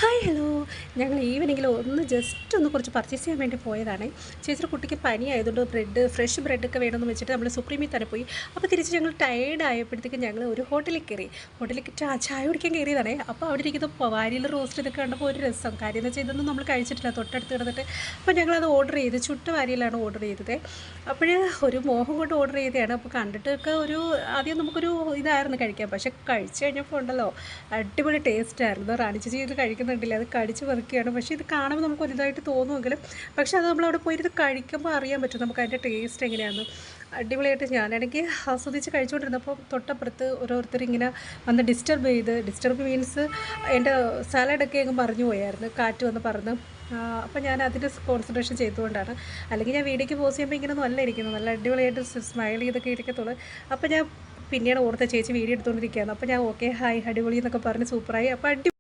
Hi hello. ഞങ്ങൾ ഈവനിങ്ങിൽ just ഒന്ന് കുറച്ച് പർച്ചേസ് ചെയ്യാൻ വേണ്ടി പോയതാണ്. ചേച്ചിയുടെ കുട്ടിക്ക് പനി ആയതുകൊണ്ട് ഫ്രഷ് ബ്രെഡൊക്കെ വേണമെന്ന് വെച്ചിട്ട് നമ്മൾ സുപ്രീമിൽ തന്നെ പോയി. അപ്പോൾ തിരിച്ച് ഞങ്ങൾ ടയേർഡ് ആയപ്പോഴത്തേക്കും ഞങ്ങൾ ഒരു ഹോട്ടലിൽ കയറി. ഹോട്ടലിൽ ചായ കുടിക്കാൻ കയറിയതാണേ. അപ്പോൾ അവിടെ ഇരിക്കുന്ന വാരിയിൽ റോസ്റ്റ് ഇതൊക്കെ കണ്ടപ്പോൾ ഒരു രസം. കാര്യം എന്ന് വെച്ചാൽ ഇതൊന്നും നമ്മൾ കഴിച്ചിട്ടില്ല, തൊട്ടടുത്ത് കിടന്നിട്ട്. അപ്പോൾ ഞങ്ങളത് ഓർഡർ ചെയ്ത് ചുട്ട വാരിയിലാണ് ഓർഡർ ചെയ്തത്. അപ്പോൾ ഒരു മോഹം കൊണ്ട് ഓർഡർ ചെയ്തതാണ്. അപ്പോൾ കണ്ടിട്ടൊക്കെ ആദ്യം നമുക്കൊരു ഇതായിരുന്നു കഴിക്കാൻ. പക്ഷേ കഴിച്ച് കഴിഞ്ഞപ്പോൾ ഉണ്ടല്ലോ, അടിപൊളി ടേസ്റ്റായിരുന്നു. റാണി ചേച്ചി ഇത് കഴിക്കുന്നുണ്ടില്ല, അത് കടിച്ച് പറിക്കുകയാണ്. പക്ഷേ ഇത് കാണുമ്പോൾ നമുക്ക് ഒരിതായിട്ട് തോന്നുമെങ്കിലും പക്ഷേ അത് നമ്മളവിടെ പോയിരുന്ന് കഴിക്കുമ്പോൾ അറിയാൻ പറ്റും നമുക്ക് അതിൻ്റെ ടേസ്റ്റ് എങ്ങനെയാണെന്ന്. അടിപൊളിയായിട്ട് ഞാനാണെങ്കിൽ ആസ്വദിച്ച് കഴിച്ചുകൊണ്ടിരുന്നപ്പോൾ തൊട്ടപ്പുറത്ത് ഓരോരുത്തരിങ്ങനെ വന്ന് ഡിസ്റ്റർബ് മീൻസ് എൻ്റെ സാലഡൊക്കെ അങ്ങ് മറിഞ്ഞു പോയായിരുന്നു, കാറ്റ് വന്ന് പറന്ന്. അപ്പോൾ ഞാൻ അതിൻ്റെ കോൺസെൻട്രേഷൻ ചെയ്തുകൊണ്ടാണ്. അല്ലെങ്കിൽ ഞാൻ വീഡിയോയ്ക്ക് പോസ്റ്റ് ചെയ്യുമ്പോൾ ഇങ്ങനെയൊന്നും അല്ല ഇരിക്കുന്നത്, നല്ല അടിപൊളിയായിട്ട് സ്മൈൽ ചെയ്തൊക്കെ ഇരിക്കത്തുള്ളൂ. അപ്പോൾ ഞാൻ പിന്നീട് ഓർത്ത ചേച്ചി വീഡിയോ എടുത്തുകൊണ്ടിരിക്കുകയാണ്. അപ്പോൾ ഞാൻ ഓക്കെ ഹായ് അടിപൊളി എന്നൊക്കെ പറഞ്ഞ് സൂപ്പറായി. അപ്പോൾ